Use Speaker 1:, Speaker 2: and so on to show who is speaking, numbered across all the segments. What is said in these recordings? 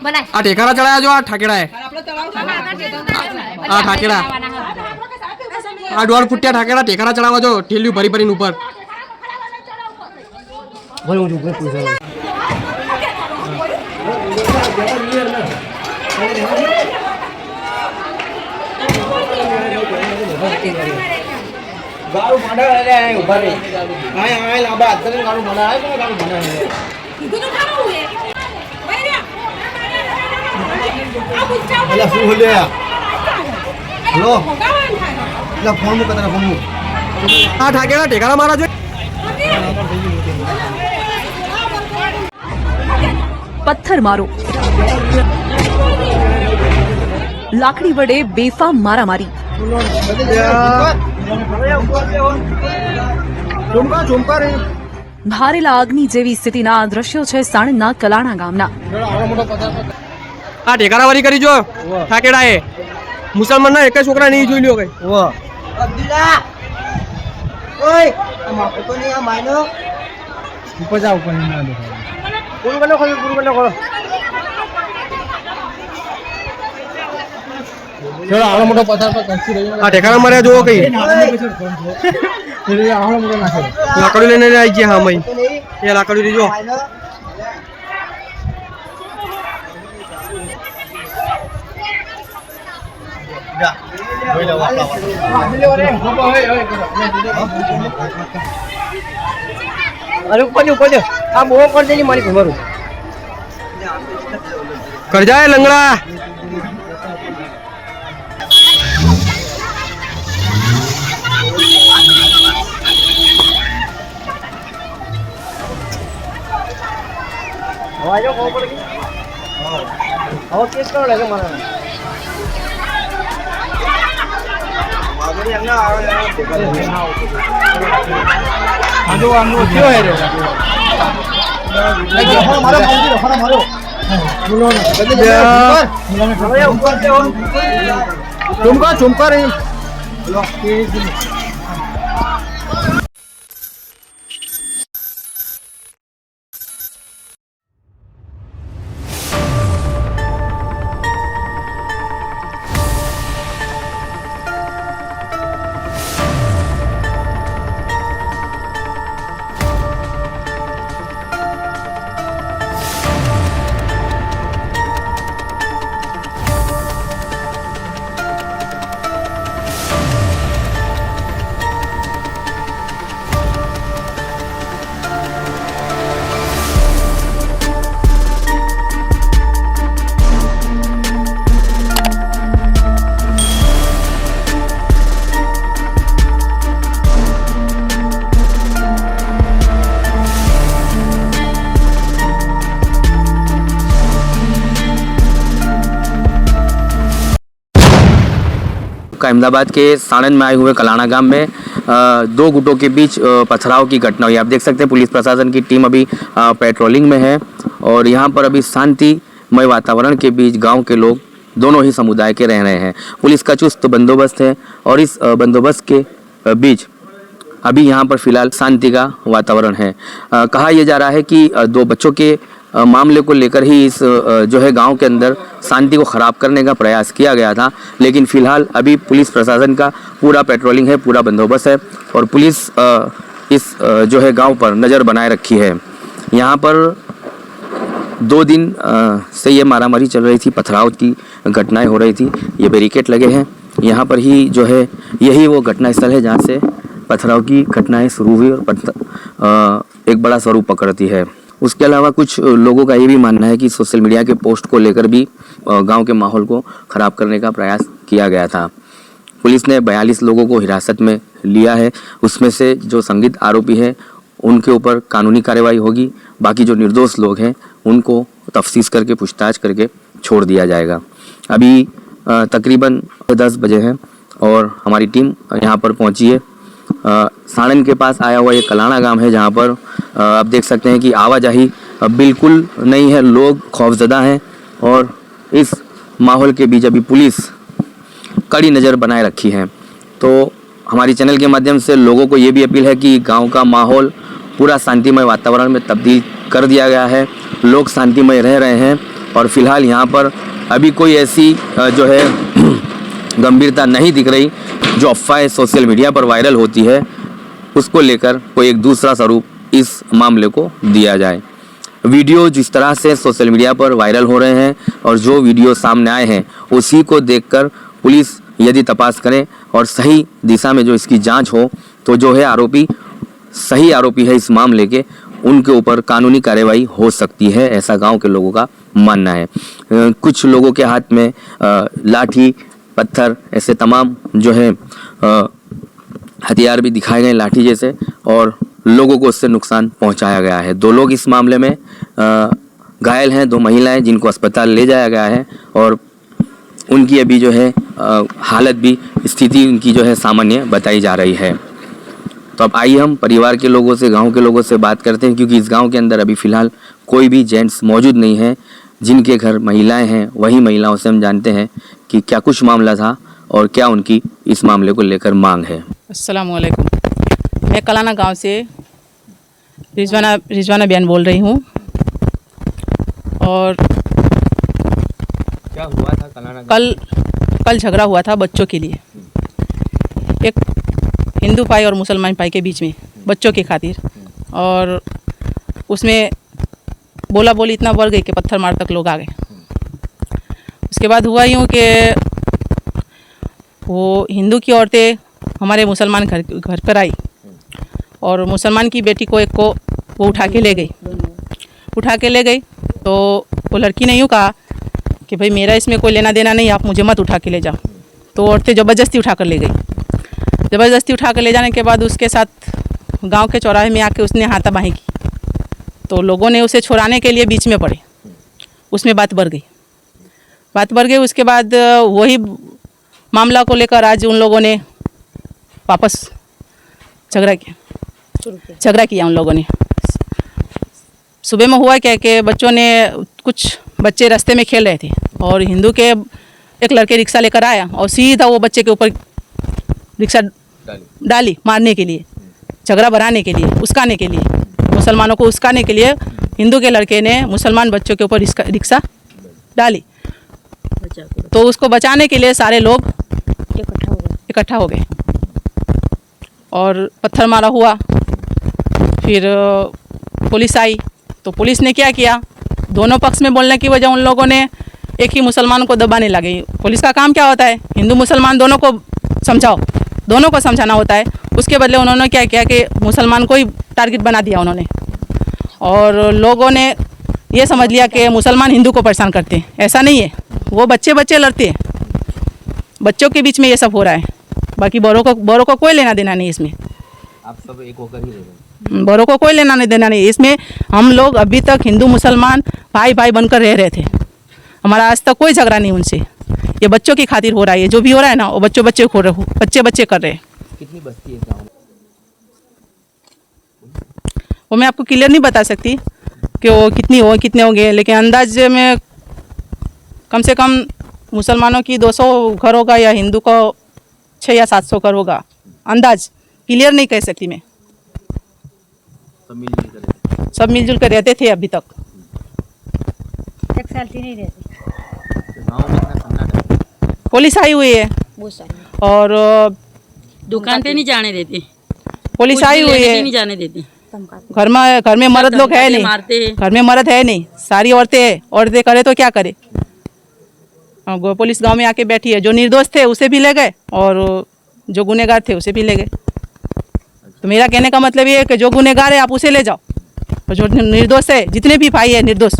Speaker 1: आ टेकारा चढ़ाया जो आ ठाकेड़ा है आ ठाकेड़ा आ डोर फुट्टिया ठाकेड़ा टेकारा चढ़ावा जो ठेली भरी भरी ऊपर
Speaker 2: गारू मांडा है ऊपर रे आए आए लाबा अदर गारू मांडा है तो गारू मांडा है इधर तो खाना हुए भाई रे अब चाव अल्लाह फू हो गया हेलो ला फोन में कतरा फोन में
Speaker 1: आ ठाकेड़ा टेकारा मारा जो
Speaker 3: पत्थर मारो लाकड़ी वडे बेफाम मारामारी ભારેલા અગ્નિ જેવી સ્થિતિના દ્રશ્યો છે સાણંદના કલાણા ગામના
Speaker 1: આ ટેકારાવારી કરી જો ઠાકેડા એ મુસલમાનના એક છોકરા નહીં જોઈ લ્યો કઈ
Speaker 2: અબ્દુલ્લા ઓય આ માપો તો નહીં આ માયનો ઉપર જાવ ઉપર ના દે પૂરું કરો चलो आवड़ा मोटा पत्थर पर कंसी रही
Speaker 1: आ टेकारा मार्या जो कई
Speaker 2: आवड़ा मोटा नाखे
Speaker 1: लाकड़ी लेने आई जी हां मई ये लाकड़ी ली जो
Speaker 2: जा होय ला वापला अरे ऊपर आ मोह कर देनी मारी घुमारू
Speaker 1: कर जाए लंगड़ा
Speaker 2: आवाजो को पड़ गई हां केस करो लगे मारा आगरी अंगा आंदो क्यों है रे लगे हो मारो बोलो ऊपर से हो चुमका रे लो केस
Speaker 4: अहमदाबाद के साणंद में आए हुए कलाना गांव में दो गुटों के बीच पथराव की घटना हुई। आप देख सकते हैं पुलिस प्रशासन की टीम अभी पेट्रोलिंग में है और यहाँ पर अभी शांतिमय वातावरण के बीच गांव के लोग दोनों ही समुदाय के रह रहे हैं। पुलिस का चुस्त बंदोबस्त है और इस बंदोबस्त के बीच अभी यहाँ पर फिलहाल शांति का वातावरण है। कहा यह जा रहा है कि दो बच्चों के मामले को लेकर ही इस जो है गांव के अंदर शांति को ख़राब करने का प्रयास किया गया था, लेकिन फ़िलहाल अभी पुलिस प्रशासन का पूरा पेट्रोलिंग है, पूरा बंदोबस्त है और पुलिस इस जो है गांव पर नज़र बनाए रखी है। यहाँ पर 2 दिन से ये मारामारी चल रही थी, पथराव की घटनाएं हो रही थी। ये बैरिकेड लगे हैं, यहाँ पर ही जो है यही वो घटना स्थल है जहाँ से पथराव की घटनाएँ शुरू हुई और एक बड़ा स्वरूप पकड़ती है। उसके अलावा कुछ लोगों का ये भी मानना है कि सोशल मीडिया के पोस्ट को लेकर भी गांव के माहौल को ख़राब करने का प्रयास किया गया था। पुलिस ने 42 लोगों को हिरासत में लिया है, उसमें से जो संदिग्ध आरोपी है उनके ऊपर कानूनी कार्रवाई होगी, बाकी जो निर्दोष लोग हैं उनको तफ्तीश करके पूछताछ करके छोड़ दिया जाएगा। अभी तकरीबन 10 बजे हैं और हमारी टीम यहाँ पर पहुँची है। साणंद के पास आया हुआ ये कलाना गांव है जहाँ पर आप देख सकते हैं कि आवाजाही बिल्कुल नहीं है, लोग खौफजदा हैं और इस माहौल के बीच अभी पुलिस कड़ी नज़र बनाए रखी है। तो हमारी चैनल के माध्यम से लोगों को ये भी अपील है कि गांव का माहौल पूरा शांतिमय वातावरण में तब्दील कर दिया गया है, लोग शांतिमय रह रहे हैं और फिलहाल यहाँ पर अभी कोई ऐसी जो है गंभीरता नहीं दिख रही। जो अफवाहें सोशल मीडिया पर वायरल होती है उसको लेकर कोई एक दूसरा स्वरूप इस मामले को दिया जाए। वीडियो जिस तरह से सोशल मीडिया पर वायरल हो रहे हैं और जो वीडियो सामने आए हैं उसी को देखकर पुलिस यदि तपास करे और सही दिशा में जो इसकी जांच हो तो जो है आरोपी सही आरोपी है इस मामले के, उनके ऊपर कानूनी कार्रवाई हो सकती है, ऐसा गांव के लोगों का मानना है। कुछ लोगों के हाथ में लाठी पत्थर ऐसे तमाम जो है हथियार भी दिखाए गए लाठी जैसे, और लोगों को उससे नुकसान पहुंचाया गया है। 2 लोग इस मामले में घायल हैं, 2 महिलाएं जिनको अस्पताल ले जाया गया है और उनकी अभी जो है हालत भी स्थिति उनकी जो है सामान्य बताई जा रही है। तो अब आइए हम परिवार के लोगों से गांव के लोगों से बात करते हैं, क्योंकि इस गांव के अंदर अभी फ़िलहाल कोई भी जेंट्स मौजूद नहीं है। जिनके घर महिलाएं हैं वही महिलाओं से हम जानते हैं कि क्या कुछ मामला था और क्या उनकी इस मामले को लेकर मांग है।
Speaker 5: अस्सलाम वालेकुम। मैं कलाना गांव से रिजवाना बयान बोल रही हूँ। और
Speaker 4: क्या हुआ था कलाना?
Speaker 5: कल झगड़ा हुआ था बच्चों के लिए, एक हिंदू भाई और मुसलमान भाई के बीच में बच्चों के खातिर, और उसमें बोला बोली इतना बढ़ गई कि पत्थर मार तक लोग आ गए। उसके बाद हुआ यूँ कि वो हिंदू की औरतें हमारे मुसलमान घर पर आई और मुसलमान की बेटी को एक को वो उठा के ले गई। तो वो लड़की ने यूँ कहा कि भाई मेरा इसमें कोई लेना देना नहीं, आप मुझे मत उठा के ले जाओ। तो औरतें ज़बरदस्ती उठा कर ले गई। ज़बरदस्ती उठा कर ले जाने के बाद उसके साथ गांव के चौराहे में आके उसने हाथापाई की। तो लोगों ने उसे छुड़ाने के लिए बीच में पड़े, उसमें बात बढ़ गई। उसके बाद वही मामला को लेकर आज उन लोगों ने वापस झगड़ा किया उन लोगों ने। सुबह में हुआ क्या कि कुछ बच्चे रास्ते में खेल रहे थे और हिंदू के एक लड़के रिक्शा लेकर आया और सीधा वो बच्चे के ऊपर रिक्शा डाली मारने के लिए, झगड़ा बढ़ाने के लिए, उस्काने के लिए, मुसलमानों को उस्काने के लिए हिंदू के लड़के ने मुसलमान बच्चों के ऊपर रिक्शा डाली। तो उसको बचाने के लिए सारे लोग इकट्ठा हो गए और पत्थर मारा हुआ। फिर पुलिस आई तो पुलिस ने क्या किया, दोनों पक्ष में बोलने की वजह उन लोगों ने एक ही मुसलमान को दबाने लगे। पुलिस का काम क्या होता है, हिंदू मुसलमान दोनों को समझाना होता है। उसके बदले उन्होंने क्या किया कि मुसलमान को ही टारगेट बना दिया उन्होंने, और लोगों ने ये समझ लिया कि मुसलमान हिंदू को परेशान करते हैं। ऐसा नहीं है, वो बच्चे लड़ते हैं, बच्चों के बीच में ये सब हो रहा है। बाकी बड़ों को कोई लेना देना नहीं इसमें।
Speaker 4: आप सब एक होकर ही रह रहे हैं।
Speaker 5: बड़ों को कोई लेना देना नहीं इसमें। हम लोग अभी तक हिंदू मुसलमान भाई बनकर रह रहे थे, हमारा आज तक कोई झगड़ा नहीं उनसे। ये बच्चों की खातिर हो रहा है, ये जो भी हो रहा है ना वो बच्चे कर रहे हैं।
Speaker 4: कितनी बस्ती है गाँव में?
Speaker 5: वो मैं आपको क्लियर नहीं बता सकती कि वो कितने होंगे, लेकिन अंदाज में कम से कम मुसलमानों की 200 घर होगा या हिंदू को 600 या 700 घर होगा। अंदाज क्लियर नहीं कह सकती मैं। सब मिलजुल कर रहते थे अभी तक।
Speaker 6: एक साल थी नहीं रहती।
Speaker 4: गाँव में इतना सन्नाटा।
Speaker 5: पुलिस आई हुई है
Speaker 6: बहुत सारी
Speaker 5: और
Speaker 7: दुकान पे नहीं जाने देते,
Speaker 5: पुलिस आई हुई है।
Speaker 7: नहीं जाने देते।
Speaker 5: घर में मर्द लोग है नहीं,
Speaker 7: मारते हैं।
Speaker 5: घर में मर्द है नहीं, सारी औरतें करे तो क्या करे। पुलिस गांव में आके बैठी है। जो निर्दोष थे उसे भी ले गए और जो गुनहगार थे उसे भी ले गए। तो मेरा कहने का मतलब ये है कि जो गुनहगार है आप उसे ले जाओ, और जो निर्दोष है, जितने भी भाई है निर्दोष,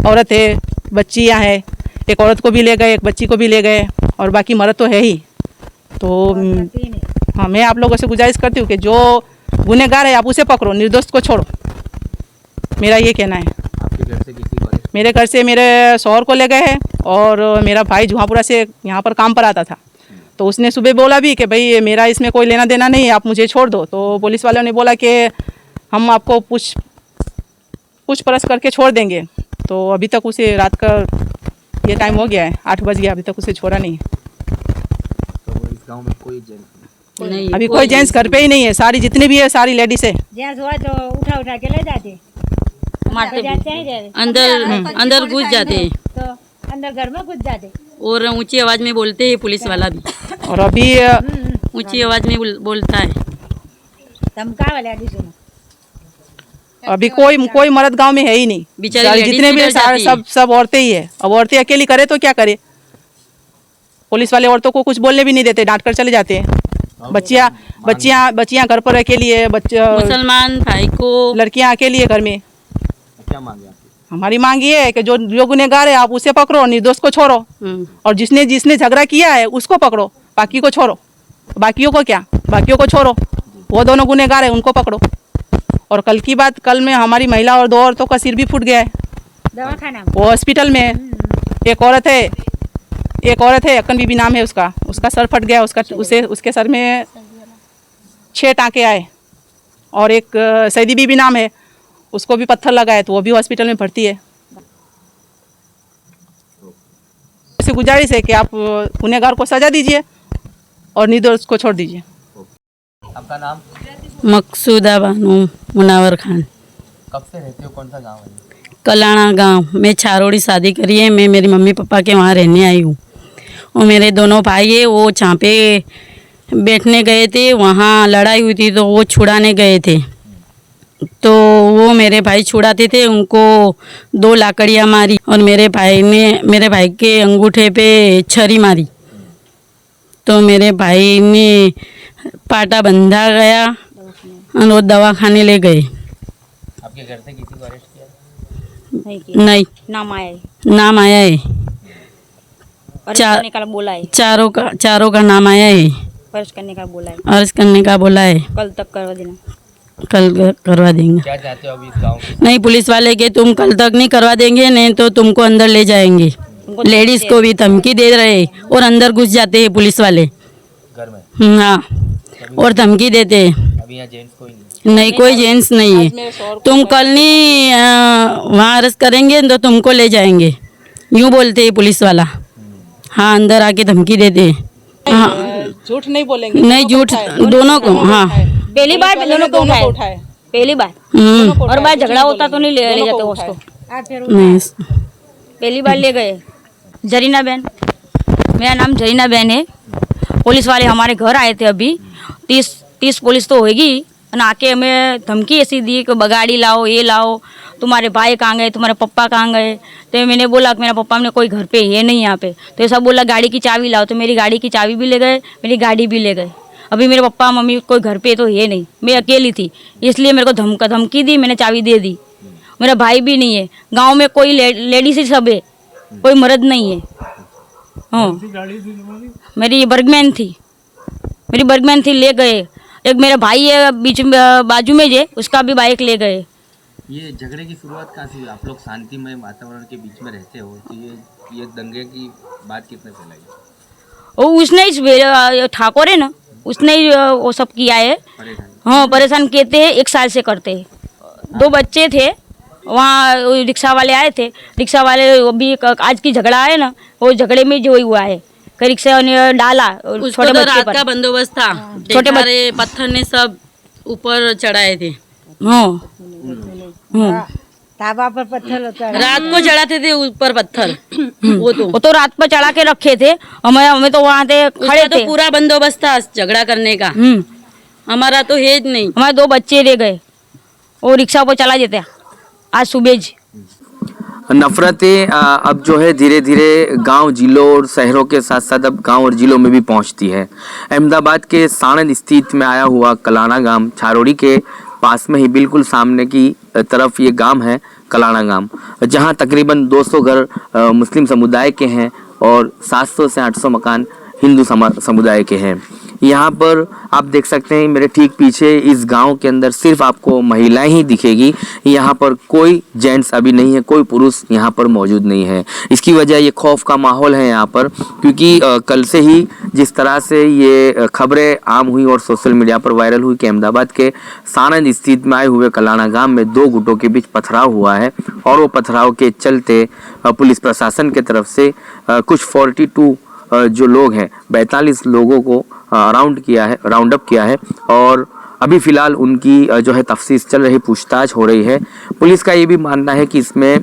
Speaker 5: औरत है, बच्चियाँ हैं, एक औरत को भी ले गए, एक बच्ची को भी ले गए, और बाकी मर्द तो है ही। तो हाँ, मैं आप लोगों से गुजारिश करती हूँ कि जो गुनहगार है आप उसे पकड़ो, निर्दोष को छोड़ो। मेरा ये कहना है।
Speaker 4: आपके घर से किसी को?
Speaker 5: मेरे घर से मेरे शौहर को ले गए हैं, और मेरा भाई जुहापुरा से यहाँ पर काम पर आता था, तो उसने सुबह बोला भी कि भाई मेरा इसमें कोई लेना देना नहीं है, आप मुझे छोड़ दो। तो पुलिस वालों ने बोला कि हम आपको पूछ परछ करके छोड़ देंगे। तो अभी तक उसे रात का ये टाइम हो गया है, 8 बज गया, अभी तक उसे छोड़ा नहीं है।
Speaker 4: तो इस गांव में कोई जेंट्स
Speaker 7: नहीं,
Speaker 5: अभी कोई जेंट्स घर पे ही नहीं है, सारी जितने भी है सारी लेडीज है।
Speaker 6: जेंट्स हुआ तो उठा के ले जाते,
Speaker 7: मारते
Speaker 6: जाते हैं
Speaker 7: अंदर घुस जाते हैं।
Speaker 6: अंदर घर में घुस जाते।
Speaker 7: और ऊंची आवाज में बोलते हैं पुलिस वाला भी,
Speaker 5: और अभी
Speaker 7: ऊंची आवाज में बोलता है।
Speaker 6: धमका वाले आदि सुनो।
Speaker 5: अभी कोई मर्द गांव में है ही नहीं।
Speaker 7: बेचारी
Speaker 5: सारे
Speaker 7: लेडीज
Speaker 5: जितने
Speaker 7: भी
Speaker 5: भी
Speaker 7: डर जाती है।
Speaker 5: सब औरतें ही है। अब औरतें अकेली करे तो क्या करे, पुलिस वाले औरतों को कुछ बोलने भी नहीं देते, डांट कर चले जाते हैं। बच्चियां घर पर अकेली है,
Speaker 7: मुसलमान भाई को
Speaker 5: लड़कियां अकेली है घर में।
Speaker 2: क्या मांगे आपकी?
Speaker 5: हमारी मांग ये है कि जो गुनहगार है आप उसे पकड़ो, निर्दोष को छोड़ो, और जिसने झगड़ा किया है उसको पकड़ो, बाकी को छोड़ो। बाकियों को छोड़ो, वो दोनों गुनहगार है उनको पकड़ो। और कल की बात, कल में हमारी महिला और 2 औरतों का सिर भी फूट गया है,
Speaker 6: दवाखाना
Speaker 5: वो हॉस्पिटल में है। एक औरत है अक्कन बीबी नाम है उसका सर फट गया, उसके सर में 6 टाँके आए। और एक सैदी बीबी नाम है, उसको भी पत्थर लगा है, तो वो भी हॉस्पिटल में भर्ती है। इससे गुजारिश है कि आप गुनहगार को सजा दीजिए और निर्दोष को छोड़ दीजिए।
Speaker 2: आपका नाम?
Speaker 7: मकसूदा बानो मुनावर खान।
Speaker 2: कब से रहते हो, कौन सा गांव है?
Speaker 7: कलाना गांव। मैं छारोड़ी शादी करी है, मैं मेरी मम्मी पापा के वहाँ रहने आई हूँ। और मेरे दोनों भाई है, वो चाँपे बैठने गए थे, वहाँ लड़ाई हुई थी तो वो छुड़ाने गए थे। तो वो मेरे भाई छुड़ाते थे, उनको 2 लाकड़ियाँ मारी और मेरे भाई के अंगूठे पे छरी मारी। तो मेरे भाई ने पाटा बंधा गया और वो दवाखाने ले गए।
Speaker 2: आपके घर से किसी को अरेस्ट किया?
Speaker 7: नहीं, नाम आया है।
Speaker 6: बोला है,
Speaker 7: चारों का नाम आया है।
Speaker 6: अर्ज करने का बोला है।
Speaker 7: अर्ज करने का बोला है।
Speaker 6: कल तक करवा देना।
Speaker 7: कल करवा देंगे।
Speaker 2: क्या चाहते हो अभी इस गांव के?
Speaker 7: नहीं, पुलिस वाले के तुम कल तक नहीं करवा देंगे, नहीं तो तुमको अंदर ले जाएंगे। लेडीज को भी धमकी दे रहे और अंदर घुस जाते हैं पुलिस वाले
Speaker 2: घर में?
Speaker 7: हाँ, और धमकी देते हैं।
Speaker 2: अभी यहाँ जेंट्स कोई नहीं?
Speaker 7: नहीं, कोई जेंट्स नहीं है। तुम कल नहीं वहाँ अरेस्ट करेंगे तो तुमको ले जाएंगे, यूँ बोलते हैं पुलिस वाला। हाँ, अंदर आके धमकी देते हैं। हाँ,
Speaker 5: झूठ नहीं बोलेंगे,
Speaker 7: नहीं झूठ, दोनों को। हाँ,
Speaker 6: पहली बार दोनों को उठाए। पहली बार और बार झगड़ा होता तो नहीं ले जाते उसको।
Speaker 7: नहीं,
Speaker 6: पहली बार ले गए। जरीना बहन, मेरा नाम जरीना बहन है। पुलिस वाले हमारे घर आए थे, अभी 30 पुलिस तो होगी, आके हमें धमकी ऐसी दी कि बगाड़ी लाओ, ये लाओ, तुम्हारे भाई कहाँ गए, तुम्हारे पप्पा कहाँ गए। तो मैंने बोला कि मेरा पप्पा ने कोई घर पे है नहीं यहाँ पे। तो ऐसा बोला गाड़ी की चाबी लाओ, तो मेरी गाड़ी की चाबी भी ले गए, मेरी गाड़ी भी ले गए। अभी मेरे पप्पा मम्मी कोई घर पे तो है नहीं, मैं अकेली थी, इसलिए मेरे को धमकी दी, मैंने चाबी दे दी। मेरा भाई भी नहीं है, गाँव में कोई लेडीज ही सब है, कोई मर्द नहीं है। हाँ, मेरी बर्गमैन थी, ले गए। एक मेरा भाई है बीच में बाजू में जे, उसका भी बाइक ले गए।
Speaker 2: ये झगड़े की शुरुआत कहाँ से हुई? आप लोग शांतिमय वातावरण के बीच में रहते हो, तो ये दंगे की बात कितने फैलाई?
Speaker 6: वो उसने ही, ठाकुर है ना, उसने ही वो सब किया है। हाँ, परेशान कहते हैं, 1 साल से करते हैं। 2 बच्चे थे, वहाँ रिक्शा वाले आए थे, रिक्शा वाले भी आज की झगड़ा है ना, वो झगड़े में जो हुआ है, रिक्शा ने डाला छोटे
Speaker 7: तो
Speaker 6: बच्चे
Speaker 7: रात
Speaker 6: पर।
Speaker 7: का बंदोबस्त था,
Speaker 6: छोटे
Speaker 7: बच्चे पत्थर ने सब ऊपर चढ़ाए थे।
Speaker 6: हाँ,
Speaker 7: ताबा पर पत्थर रात को चढ़ाते थे ऊपर पत्थर।
Speaker 6: वो तो रात पर चढ़ा के रखे थे, हमें तो वहाँ थे खड़े थे।
Speaker 7: तो पूरा बंदोबस्त था झगड़ा करने का, हमारा तो है नहीं।
Speaker 6: हमारे 2 बच्चे रह गए, वो रिक्शा पर चला देते आज सुबह।
Speaker 4: नफरतें अब जो है धीरे धीरे गांव, जिलों और शहरों के साथ साथ अब गांव और जिलों में भी पहुंचती है। अहमदाबाद के साणंद स्थित में आया हुआ कलाना गांव, छारोड़ी के पास में ही बिल्कुल सामने की तरफ ये गांव है कलाना गांव, जहां तकरीबन 200 घर मुस्लिम समुदाय के हैं और 700 से 800 मकान हिंदू समुदाय के हैं। यहाँ पर आप देख सकते हैं मेरे ठीक पीछे इस गांव के अंदर सिर्फ आपको महिलाएं ही दिखेगी। यहाँ पर कोई जेंट्स अभी नहीं है, कोई पुरुष यहाँ पर मौजूद नहीं है। इसकी वजह ये खौफ का माहौल है यहाँ पर, क्योंकि कल से ही जिस तरह से ये खबरें आम हुई और सोशल मीडिया पर वायरल हुई कि अहमदाबाद के साणंद स्थित में आए हुए कलाना गांव में 2 गुटों के बीच पथराव हुआ है और वो पथराव के चलते पुलिस प्रशासन की तरफ से कुछ 42 जो लोग हैं 42 लोगों को राउंड अप किया है और अभी फिलहाल उनकी जो है तफ्तीश चल रही, पूछताछ हो रही है। पुलिस का ये भी मानना है कि इसमें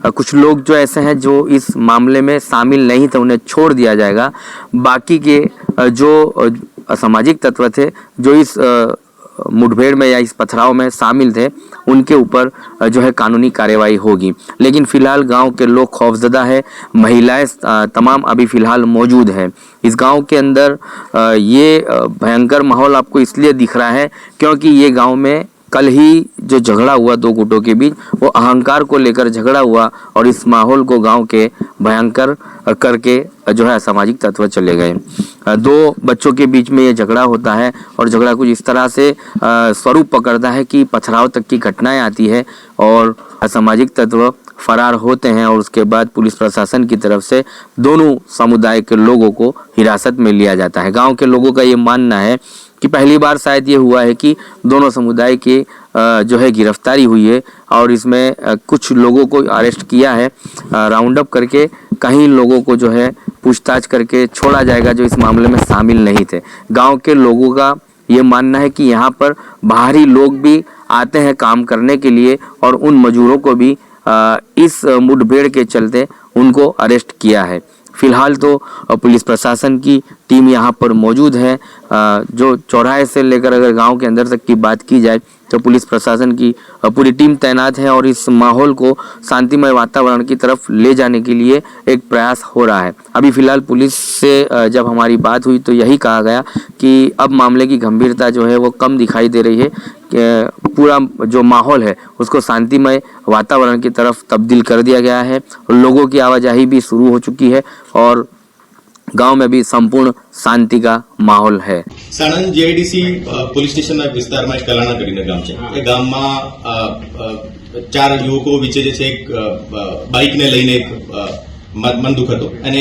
Speaker 4: कुछ लोग जो ऐसे हैं जो इस मामले में शामिल नहीं थे, उन्हें छोड़ दिया जाएगा। बाकी के जो असामाजिक तत्व थे जो इस मुठभेड़ में या इस पथराव में शामिल थे, उनके ऊपर जो है कानूनी कार्यवाही होगी। लेकिन फिलहाल गांव के लोग खौफजदा है, महिलाएं तमाम अभी फिलहाल मौजूद हैं। इस गांव के अंदर ये भयंकर माहौल आपको इसलिए दिख रहा है क्योंकि ये गांव में कल ही जो झगड़ा हुआ दो गुटों के बीच, वो अहंकार को लेकर झगड़ा हुआ और इस माहौल को गांव के भयंकर करके जो है असामाजिक तत्व चले गए। दो बच्चों के बीच में ये झगड़ा होता है और झगड़ा कुछ इस तरह से स्वरूप पकड़ता है कि पथराव तक की घटनाएं आती है और असामाजिक तत्व फरार होते हैं और उसके बाद पुलिस प्रशासन की तरफ से दोनों समुदाय के लोगों को हिरासत में लिया जाता है। गांव के लोगों का ये मानना है कि पहली बार शायद ये हुआ है कि दोनों समुदाय की जो है गिरफ्तारी हुई है और इसमें कुछ लोगों को अरेस्ट किया है, राउंड अप करके कहीं लोगों को जो है पूछताछ करके छोड़ा जाएगा जो इस मामले में शामिल नहीं थे। गांव के लोगों का ये मानना है कि यहाँ पर बाहरी लोग भी आते हैं काम करने के लिए और उन मजदूरों को भी इस मुठभेड़ के चलते उनको अरेस्ट किया है। फिलहाल तो पुलिस प्रशासन की टीम यहाँ पर मौजूद है। जो चौराहे से लेकर अगर गांव के अंदर तक की बात की जाए तो पुलिस प्रशासन की पूरी टीम तैनात है और इस माहौल को शांतिमय वातावरण की तरफ ले जाने के लिए एक प्रयास हो रहा है। अभी फिलहाल पुलिस से जब हमारी बात हुई तो यही कहा गया कि अब मामले की गंभीरता जो है वो कम दिखाई दे रही है, कि पूरा जो माहौल है उसको शांतिमय वातावरण की तरफ तब्दील कर दिया गया है। लोगों की आवाजाही भी शुरू हो चुकी है और गांव में भी संपूर्ण शांति का माहौल है।
Speaker 8: સાણંદ જીઆઈડીસી પોલીસ સ્ટેશનના વિસ્તારમાં એક કલાણા કરીને ગામ છે। એ ગામમાં ચાર યુવકો વચ્ચે જે છે એક બાઇકને લઈને એક મનદુખ હતો અને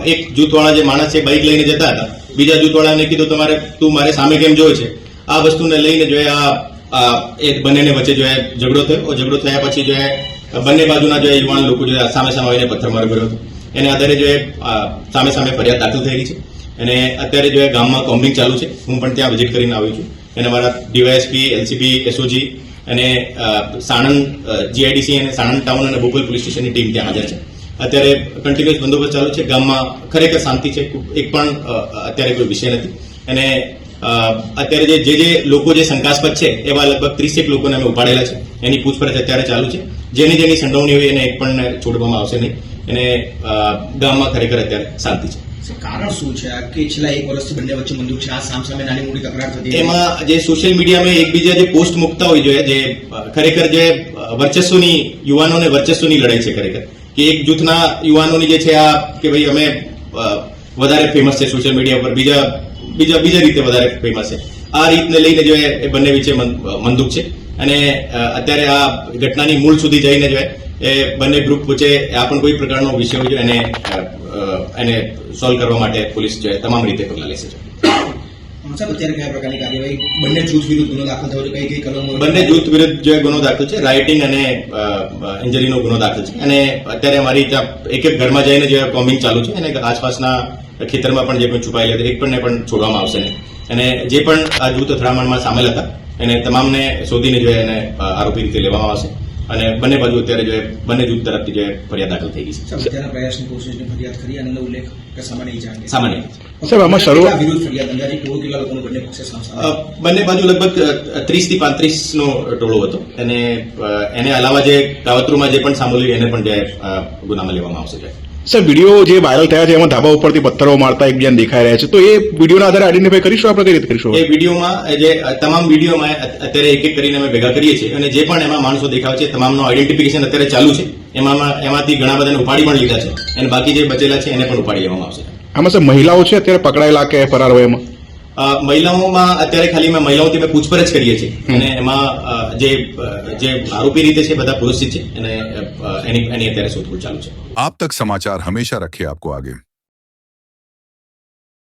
Speaker 8: એક જૂથવાળા જે માણસ છે બાઇક લઈને જતા હતા, બીજા જૂથવાળાને કીધું તમારે તું મારે સામે કેમ જોવે છે, આ વસ્તુને લઈને જો એ બંનેને વચ્ચે જો ઝઘડો થયો। ઝઘડો થયા પછી જો બંને બાજુના જો યુવાન લોકો જો સામે સામે આવીને પથ્થરમારો કર્યો હતો। એને આધારે જો સામે સામે ફરિયાદ દાખલ થયેલી છે અને અત્યારે જો ગામમાં કોમ્બિંગ ચાલુ છે। હું પણ ત્યાં વિઝિટ કરીને આવ્યો છું અને મારા ડીવાયએસપી, એલસીબી, એસઓજી અને સાણંદ જીઆઈડીસી અને સાણંદ ટાઉન અને બોપલ પોલીસ સ્ટેશનની ટીમ ત્યાં હાજર છે। અત્યારે કન્ટિન્યુઅસ બંદોબસ્ત ચાલુ છે। ગામમાં ખરેખર શાંતિ છે, એક પણ અત્યારે કોઈ વિષય નથી અને અત્યારે જે લોકો જે શંકાસ્પદ છે એવા લગભગ 30 લોકોને અમે ઉપાડેલા છે। એની પૂછપરછ અત્યારે ચાલુ છે। જેની સંડોવણી હોય એને એક પણ છોડવામાં આવશે નહીં અને ગામમાં ખરેખર અત્યારે શાંતિ છે।
Speaker 2: કારણ શું છે કે છેલ્લા એક વર્ષથી બંને વચ્ચે બંદૂક છે, આ સામસામે નાની મોટી તકરાર થતી,
Speaker 8: એમાં જે સોશિયલ મીડિયામાં એકબીજા જે પોસ્ટ મૂકતા હોય જોઈએ, જે ખરેખર જે વર્ચસ્વની યુવાનોને વર્ચસ્વની લડાઈ છે ખરેખર, કે એક જૂથના યુવાનોની જે છે આ કે ભાઈ અમે વધારે ફેમસ છે સોશિયલ મીડિયા પર, બીજા રીતે વધારે ફેમસ છે, આ રીતને લઈને જો એ બંને વચ્ચે મંદુક છે અને અત્યારે આ ઘટનાની મૂળ સુધી જઈને જો એ બંને ગ્રુપ વચ્ચે આ પણ કોઈ પ્રકારનો વિષય હોય એને સોલ્વ કરવા માટે પોલીસ જો તમામ રીતે પગલાં લેશે।
Speaker 2: સાહેબ અત્યારે કયા પ્રકારની કાર્યવાહી બંને જૂથ વિરુદ્ધ ગુનો દાખલ થયો છે, કઈ કલમો?
Speaker 8: બંને જૂથ વિરુદ્ધ જો ગુનો દાખલ છે, રાઇટિંગ અને ઇન્જરીનો ગુનો દાખલ છે અને અત્યારે અમારી ત્યાં એક ઘરમાં જઈને જે કોમ્બિંગ ચાલુ છે અને આસપાસના ખેતરમાં પણ જે પણ છુપાયેલા હતા એક પણને પણ છોડવામાં આવશે નહીં અને જે પણ આ જૂથ અથડામણમાં સામેલ હતા એને તમામને શોધીને જો એને આરોપી રીતે લેવામાં આવશે અને બંને બાજુ અત્યારે જો બંને જૂથ તરફથી જે ફરિયાદ દાખલ થઈ ગઈ છે।
Speaker 2: અત્યારના પ્રયાસની કોશિશની ફરિયાદ કરી અને ઉલ્લેખ કે સામાન્ય જાણ
Speaker 8: સામાન્ય
Speaker 2: સાહેબ આમાં શરૂઆત વિરુદ્ધ ફરિયાદ અંદાજે કેટલા લોકોનો બંને પક્ષે સામે
Speaker 8: બંને બાજુ લગભગ 30 થી 35 નો ટોળો હતો અને એને અલાવા જે કાવતરુમાં જે પણ સામેલ એને પણ જે ગુનામાં લેવામાં આવશે।
Speaker 9: સર વિડીયો જે વાયરલ થયા છે એમાં ધાબા ઉપરથી પથ્થરો મારતા એકબીજાને દેખાઈ રહ્યા છે, તો એ વિડીયોના આધારે આઈડેન્ટિફાઈ કરીશું આપણે કઈ રીતે કરીશું?
Speaker 8: એ વિડીયોમાં જે તમામ વિડીયોમાં અત્યારે એક એક કરીને અમે ભેગા કરીએ છીએ અને જે પણ એમાં માણસો દેખાય છે તમામનો આઈડેન્ટિફિકેશન અત્યારે ચાલુ છે। એમાંથી ઘણા બધાને ઉપાડી પણ લીધા છે અને બાકી જે બચેલા છે એને પણ ઉપાડી લેવામાં આવશે।
Speaker 9: આમાં સર મહિલાઓ છે અત્યારે પકડાયેલા કે ફરાર હોય એમાં?
Speaker 8: મહિલાઓમાં અત્યારે ખાલી મહિલાઓથી અમે પૂછપરછ કરીએ છીએ અને એમાં જે આરોપી રીતે છે બધા પુરુષ છે અને એની અત્યારે શોધખોળ ચાલુ છે।
Speaker 10: आप तक समाचार हमेशा रखे आपको आगे।